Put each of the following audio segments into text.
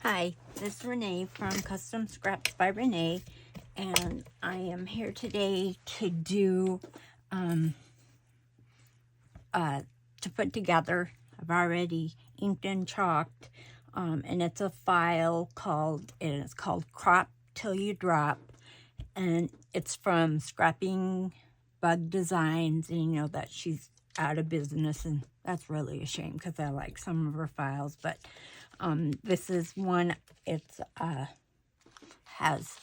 Hi, this is Renee from Custom Scraps by Renee, and I am here today to do, to put together, I've already inked and chalked, and it's a file called Till You Drop, and it's from Scrapping Bug Designs, and you know that she's out of business, and that's really a shame because I like some of her files, but this is one. It's has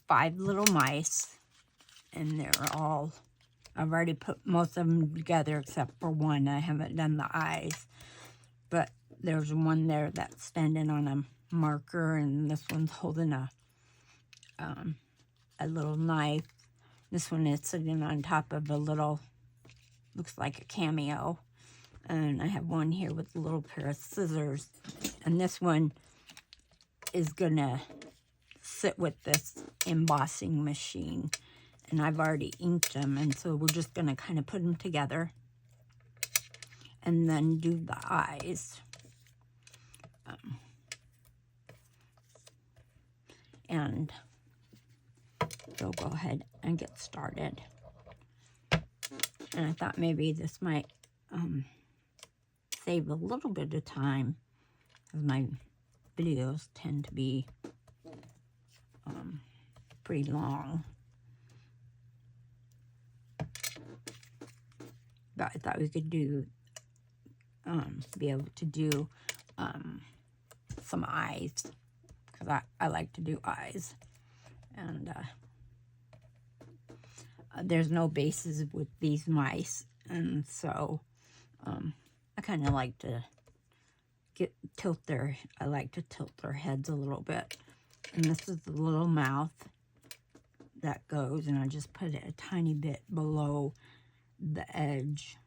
5 little mice, and they're all, I've already put most of them together except for one. I haven't done the eyes, but there's one there that's standing on a marker, and this one's holding a little knife. This one is sitting on top of a little, looks like a cameo. And I have one here with a little pair of scissors. And this one is gonna sit with this embossing machine. And I've already inked them, and so we're just gonna kind of put them together and then do the eyes. And so go ahead and get started. And I thought maybe this might save a little bit of time, because my videos tend to be pretty long. But I thought we could do, be able to do some eyes, because I like to do eyes. And there's no bases with these mice, and so I kind of like to I like to tilt their heads a little bit. And this is the little mouth that goes, and I just put it a tiny bit below the edge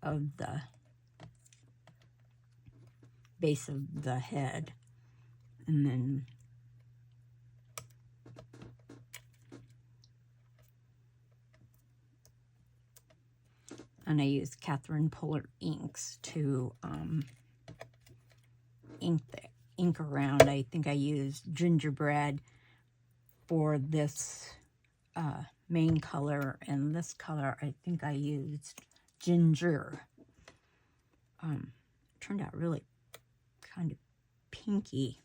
of the base of the head. And then I use Catherine Puller inks to ink around. I think I used gingerbread for this main color, and this color I think I used ginger. Turned out really kind of pinky.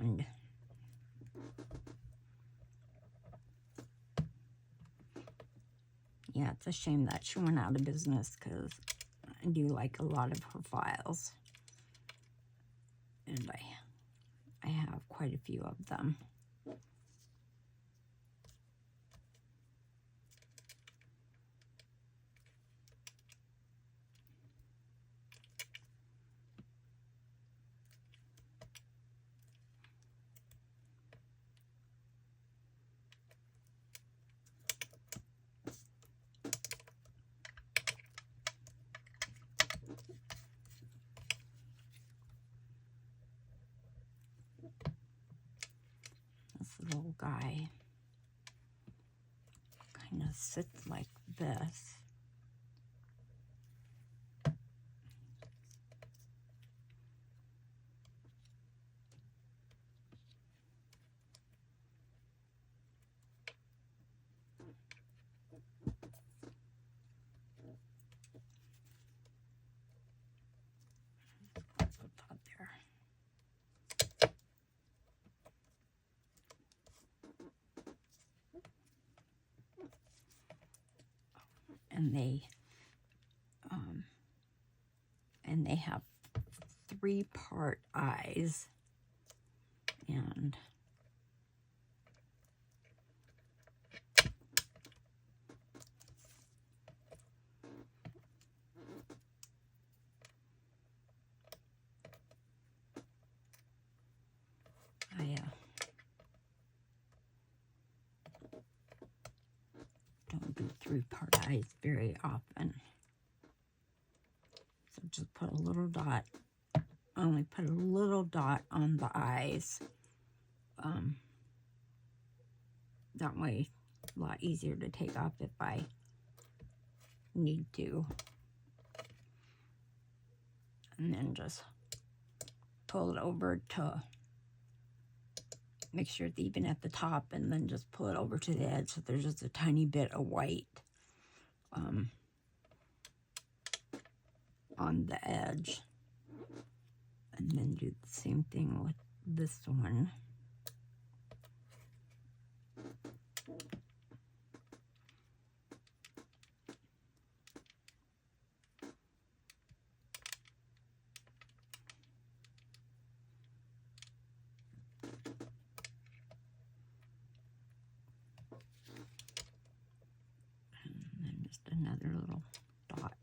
And yeah, it's a shame that she went out of business, because I do like a lot of her files, and I have quite a few of them. This little guy kind of sits like this. Put that there. And they have 3-part eyes, and I don't do 3-part eyes very often. So just put a little dot. I only put a little dot on the eyes. That way, a lot easier to take off if I need to. And then just pull it over to make sure it's even at the top, and then just pull it over to the edge so there's just a tiny bit of white on the edge. And then do the same thing with this one. And then just another little dot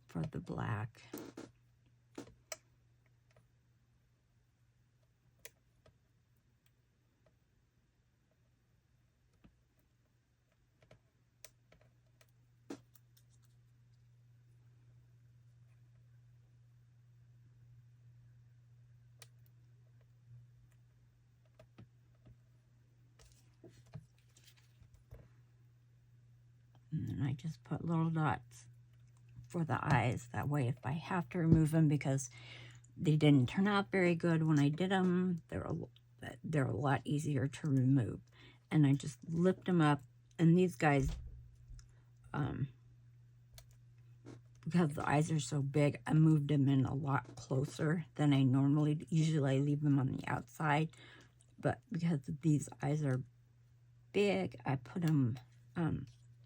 for the black. And then I just put little dots for the eyes. That way, if I have to remove them because they didn't turn out very good when I did them, they're a lot easier to remove. And I just lift them up. And these guys, because the eyes are so big, I moved them in a lot closer than I normally do. Usually I leave them on the outside. But because these eyes are big, I put them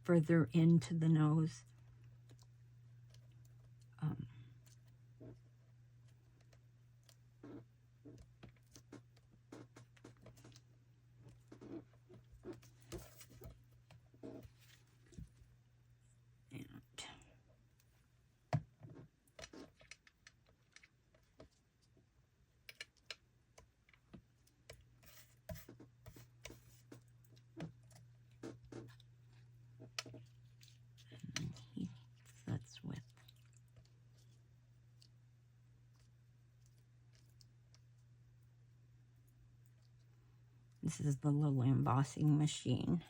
further into the nose. This is the little embossing machine.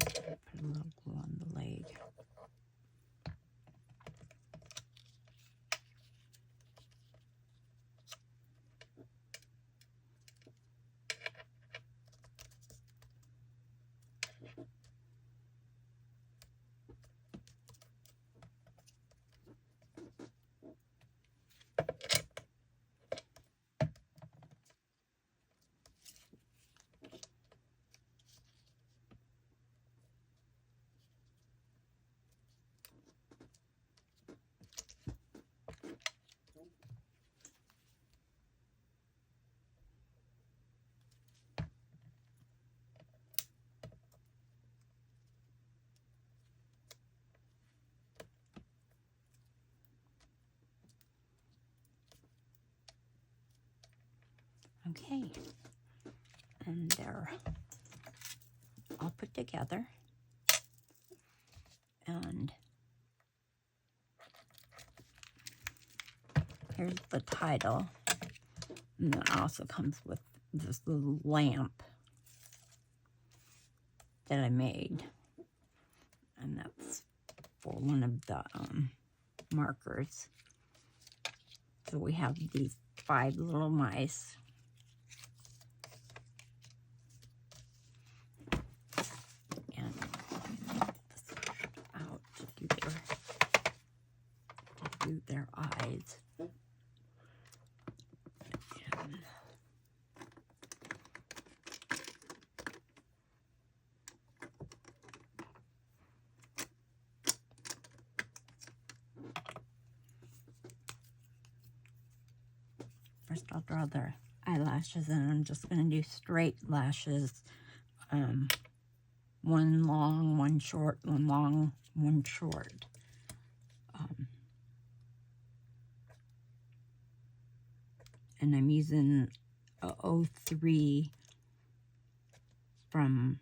Put a little glue on the leg. Okay, and they're all put together, and here's the title, and then it also comes with this little lamp that I made, and that's for one of the markers. So we have these 5 little mice. Do their eyes. first I'll draw the eyelashes, and I'm just going to do straight lashes. One long, one short, one long, one short. And I'm using a 03 from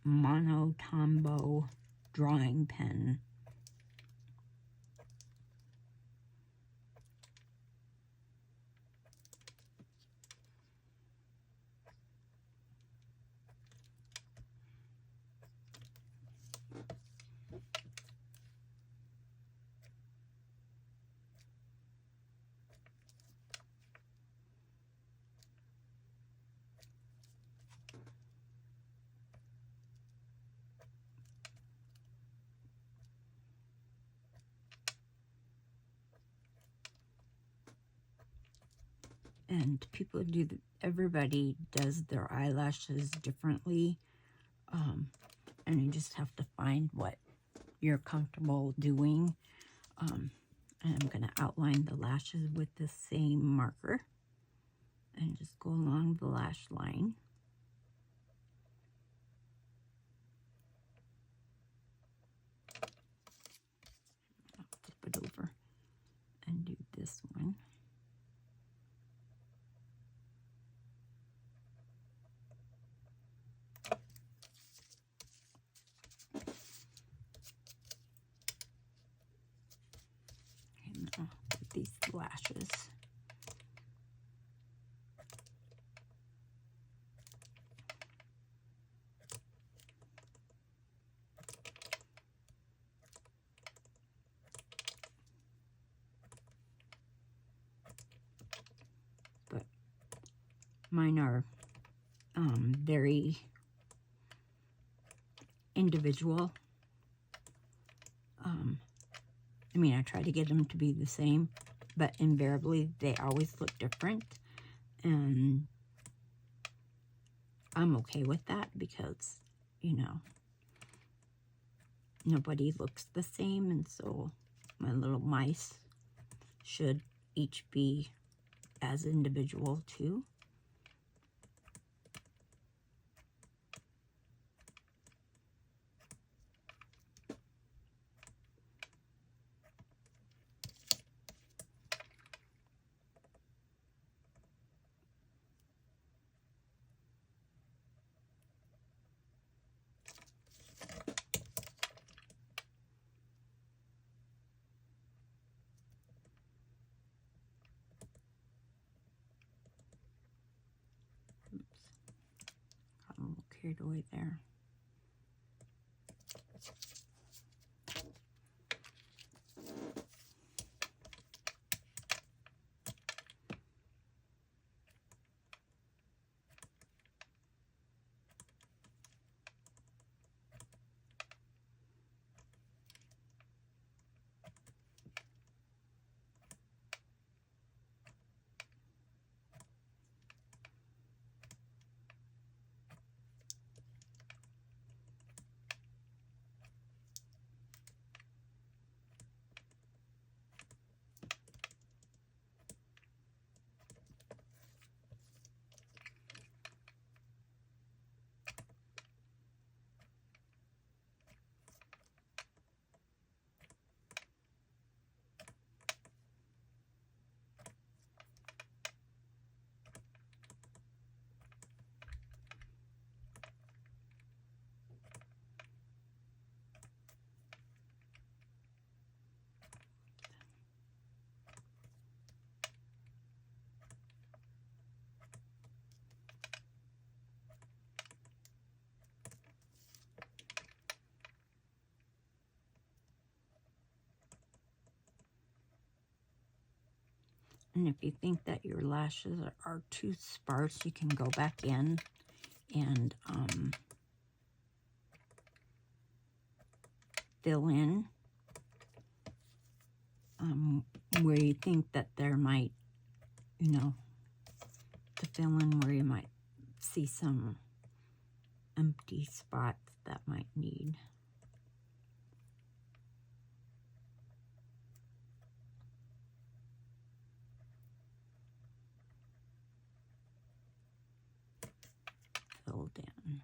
Mono Tombow drawing pen. And people do, everybody does their eyelashes differently. And you just have to find what you're comfortable doing. And I'm going to outline the lashes with the same marker. And just go along the lash line. I'll flip it over and do this one. And I'll put these lashes. But mine are very individual. I mean, I try to get them to be the same, but invariably they always look different, and I'm okay with that because, you know, nobody looks the same, and so my little mice should each be as individual too. Got a little carried away there. And if you think that your lashes are too sparse, you can go back in and fill in where you think that there might, you know, to fill in where you might see some empty spots that might need. filled in.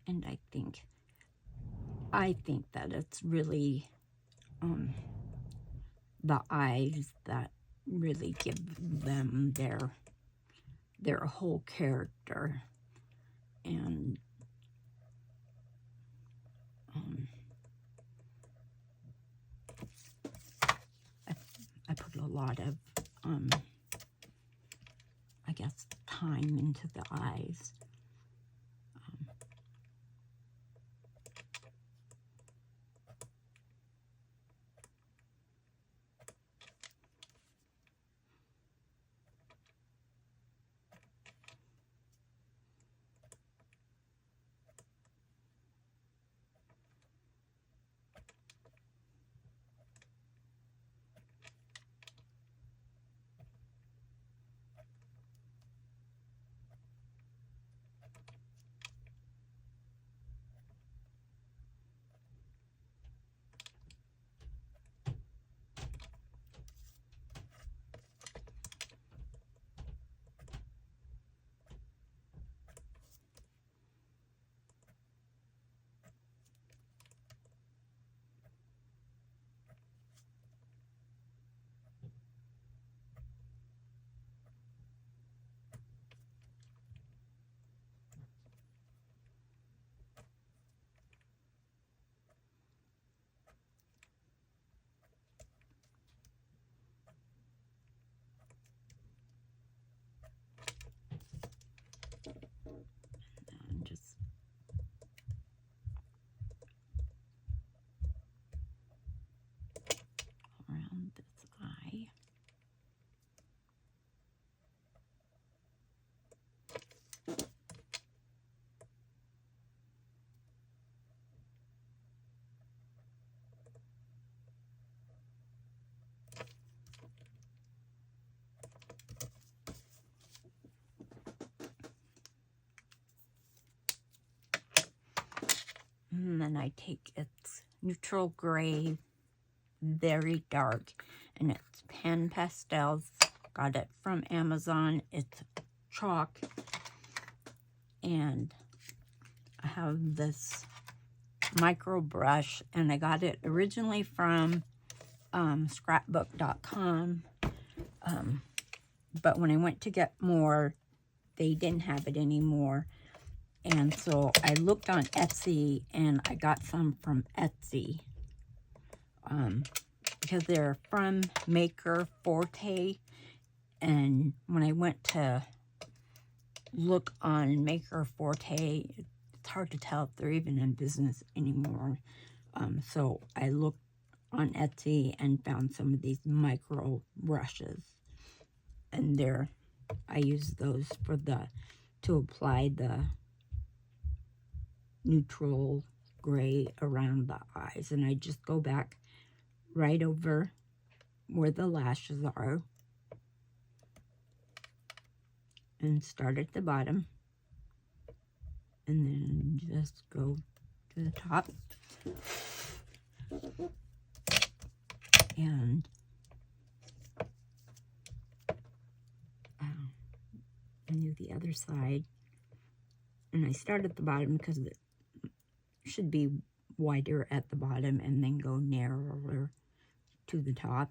And I think that it's really the eyes that really give them their whole character. And I put a lot of I guess time into the eyes. And just around this eye. And then I take its neutral gray, very dark, and it's Pan Pastels. Got it from Amazon. It's chalk. And I have this micro brush, and I got it originally from Scrapbook.com. But when I went to get more, they didn't have it anymore. And so I looked on Etsy, and I got some from Etsy. Because they're from Maker Forte. And when I went to look on Maker Forte, it's hard to tell if they're even in business anymore. So I looked on Etsy and found some of these micro brushes. And I use those to apply the neutral gray around the eyes. And I just go back right over where the lashes are and start at the bottom, and then just go to the top and do the other side. And I start at the bottom because it should be wider at the bottom and then go narrower to the top.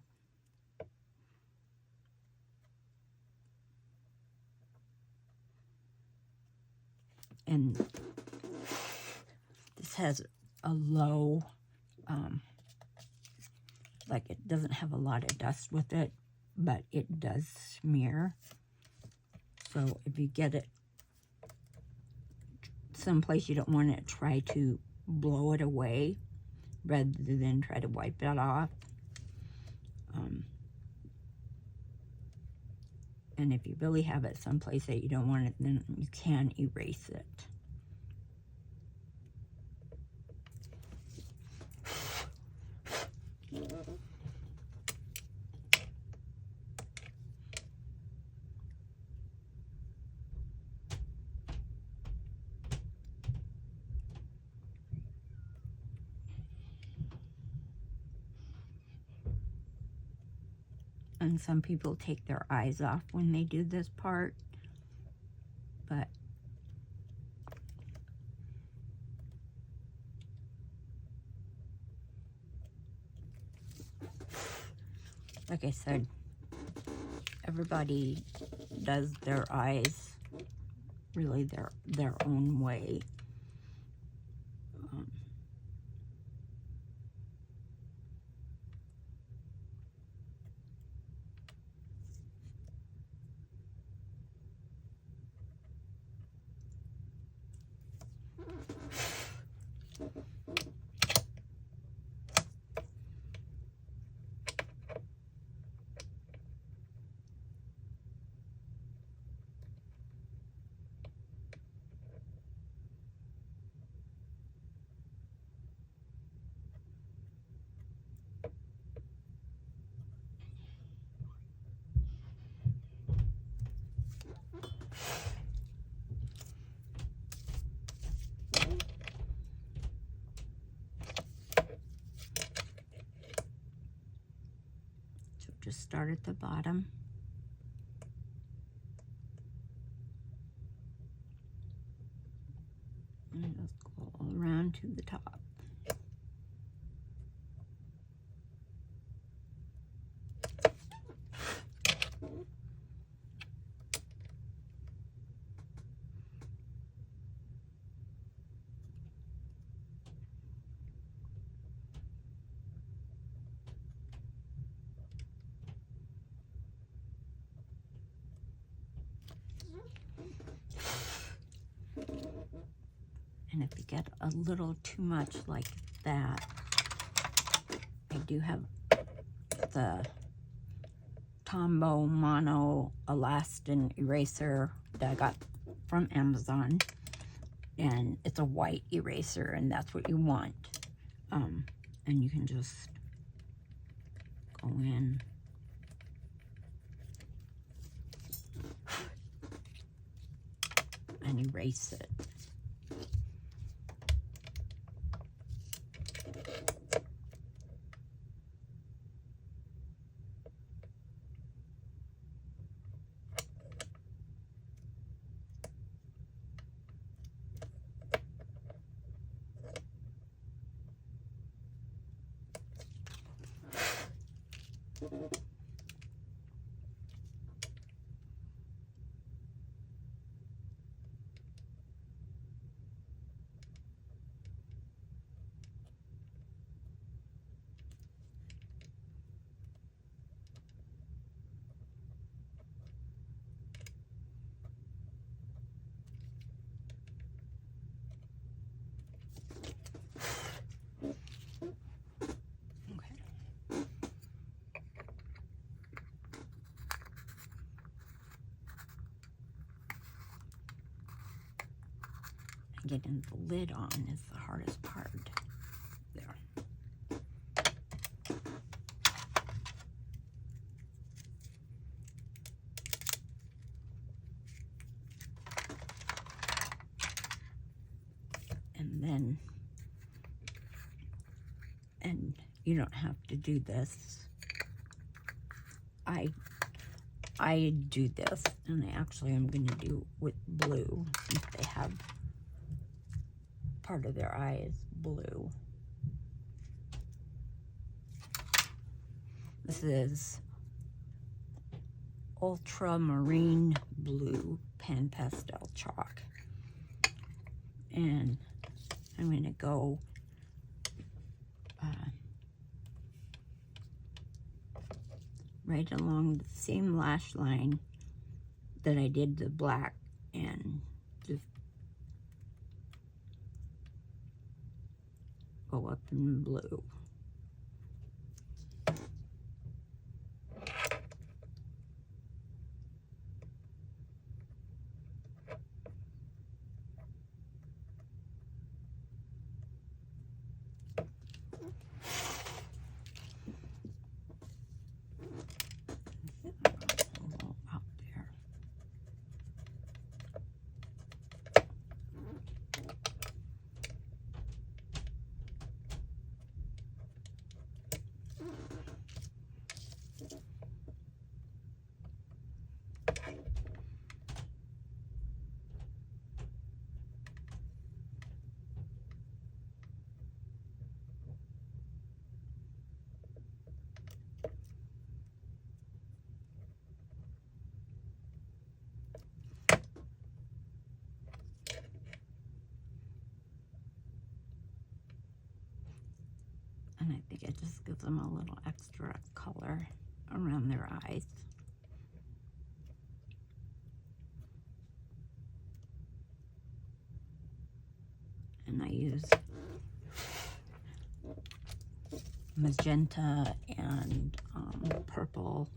And this has a low, like it doesn't have a lot of dust with it, but it does smear. So if you get it someplace you don't want it, try to blow it away rather than try to wipe it off. And if you really have it someplace that you don't want it, then you can erase it. And some people take their eyes off when they do this part, but like I said, everybody does their eyes really their own way. Just start at the bottom. And just go all around to the top. And if you get a little too much like that, I do have the Tombow Mono Elastin eraser that I got from Amazon. And it's a white eraser, and that's what you want. And you can just go in. And erase it. Getting the lid on is the hardest part. There. And you don't have to do this. I do this, and actually I'm going to do with blue, since they have part of their eye is blue. This is Ultramarine Blue Pan Pastel chalk. And I'm going to go right along the same lash line that I did the black, and just go up in blue. Out there. And I think it just gives them a little extra color around their eyes. And I use magenta and purple.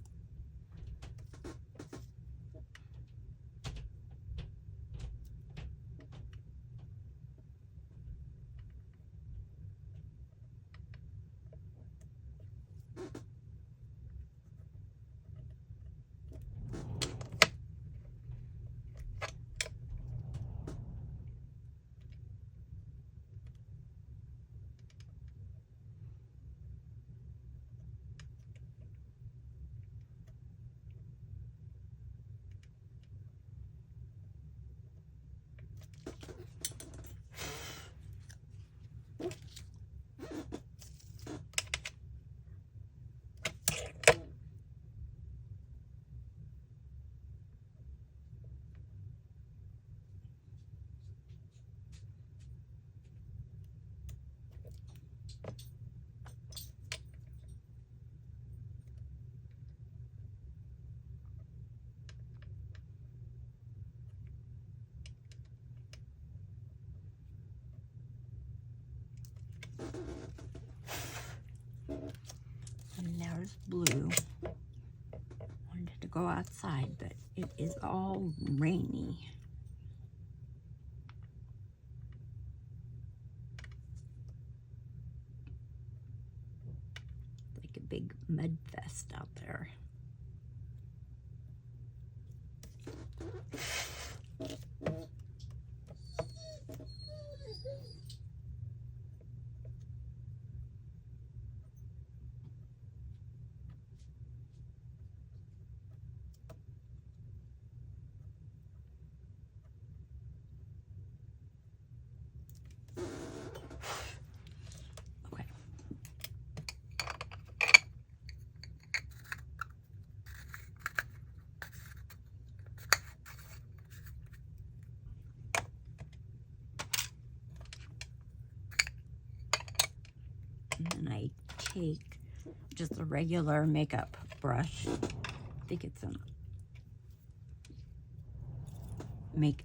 And there's blue. Wanted to go outside, but it is all rainy. Like a big mud fest out there. And then I take just a regular makeup brush. I think it's an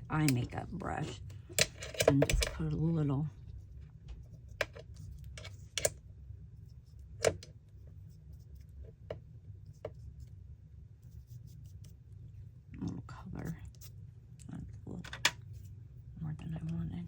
eye makeup brush. And just put a little color. That's a little more than I wanted.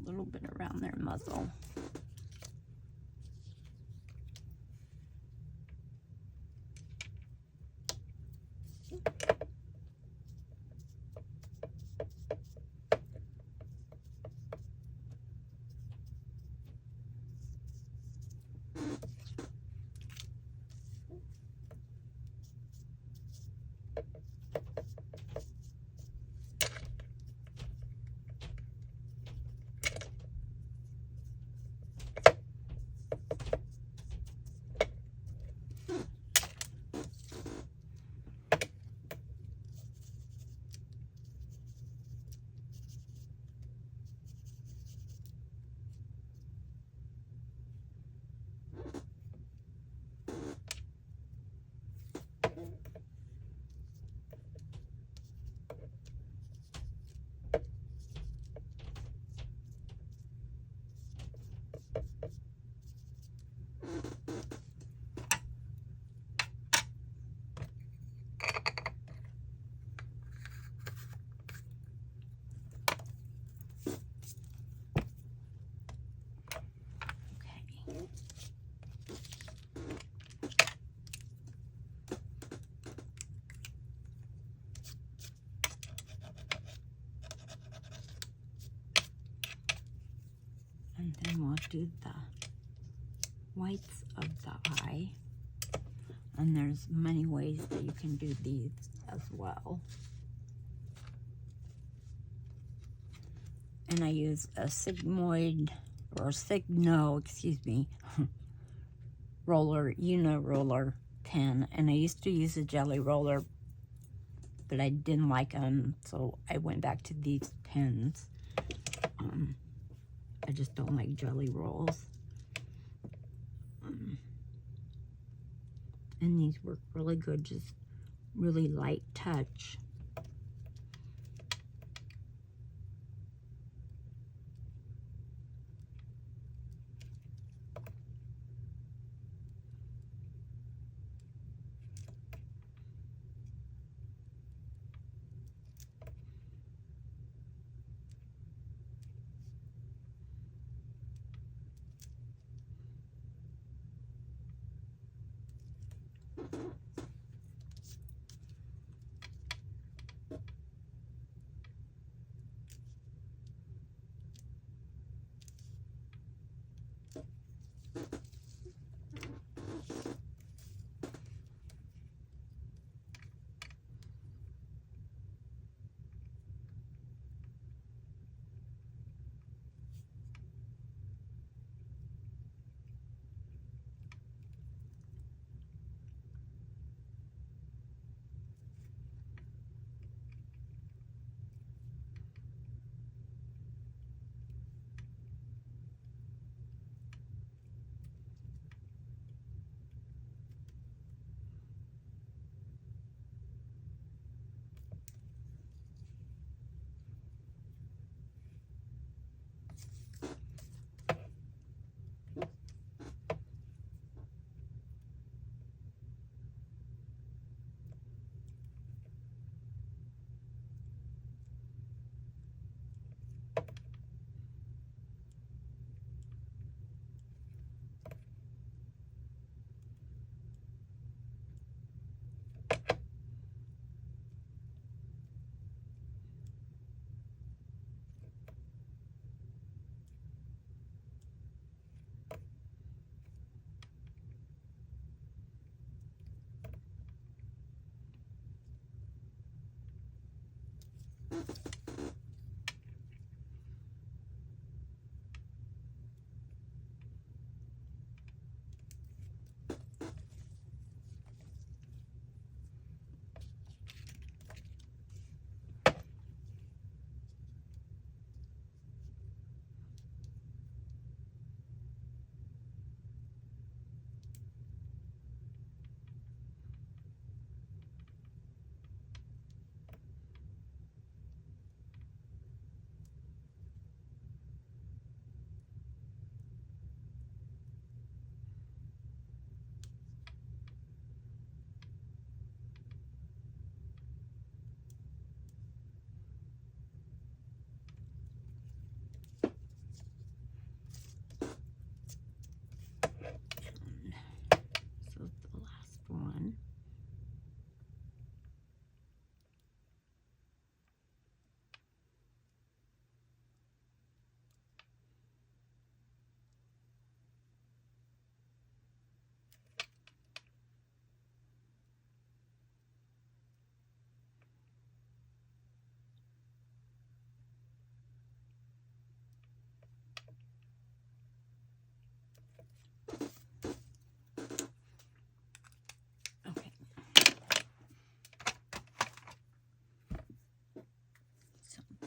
A little bit around their muzzle. And we'll do the whites of the eye. And there's many ways that you can do these as well. And I use a sigmoid, or Signo, excuse me, roller, roller pen. And I used to use a jelly roller, but I didn't like them, so I went back to these pens. I just don't like jelly rolls. And these work really good, just really light touch.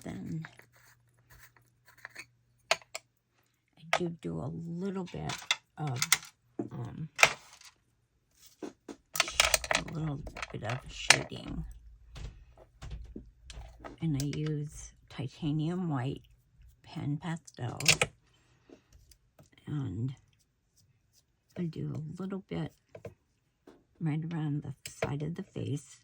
Then I do a little bit of shading, and I use titanium white Pan Pastels, and I do a little bit right around the side of the face.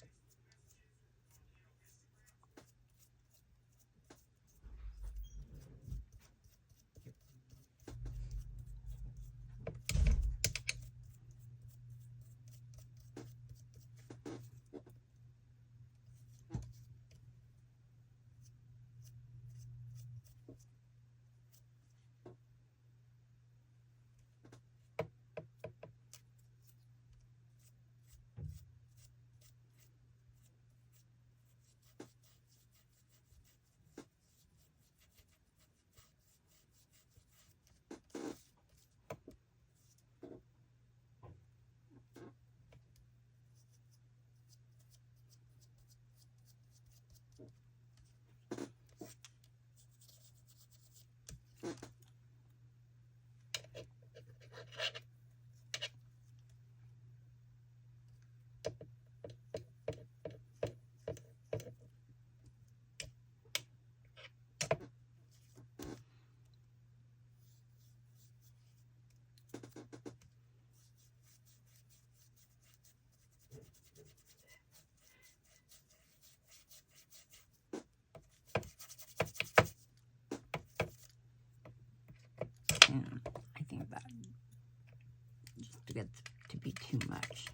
to get to be too much.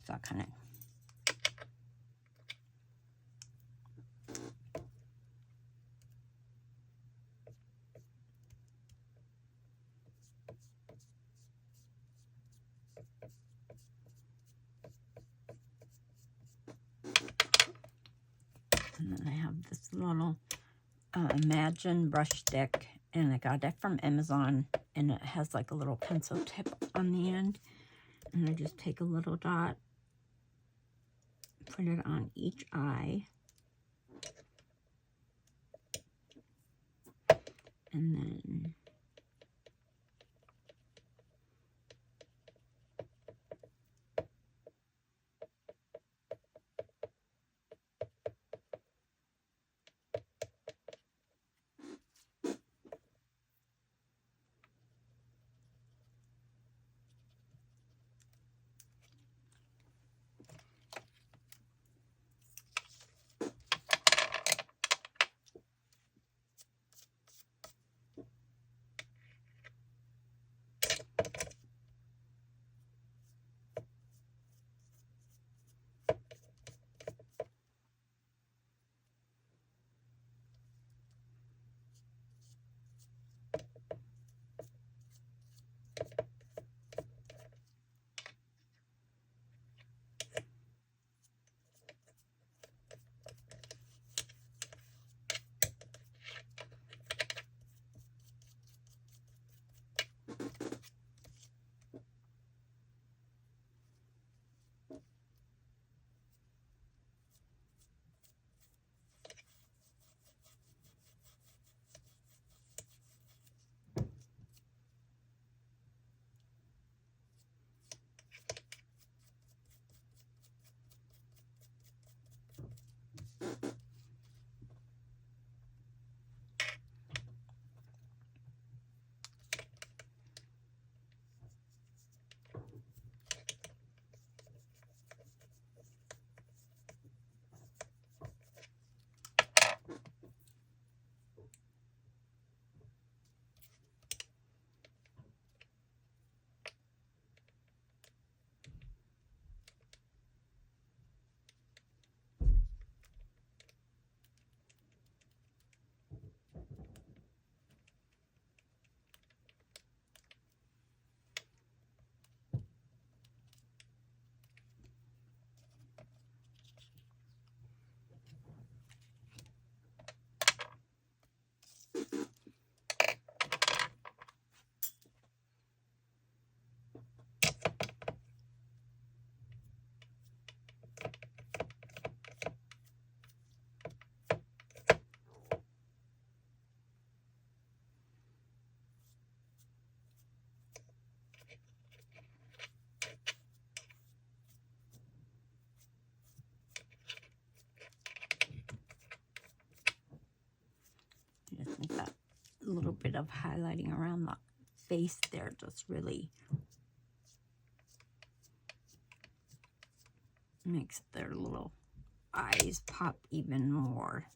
So kind of and then I have this little Imagine brush stick, and I got it from Amazon, and it has like a little pencil tip on the end, and I just take a little dot, put it on each eye, and then I just think that little bit of highlighting around the face there just really makes their little eyes pop even more.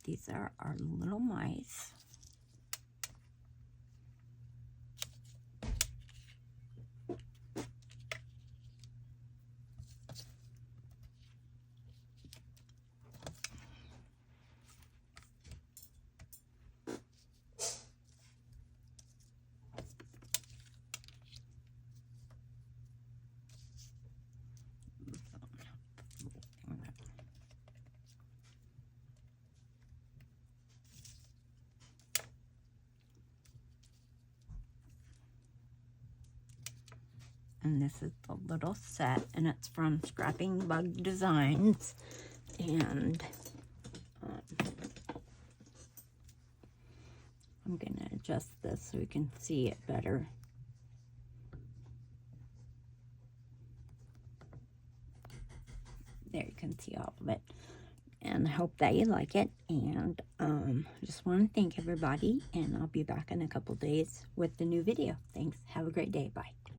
These are our little mice. And this is the little set, and it's from Scrapping Bug Designs. And I'm going to adjust this so we can see it better. There, you can see all of it. And I hope that you like it. And I just want to thank everybody, and I'll be back in a couple days with the new video. Thanks. Have a great day. Bye.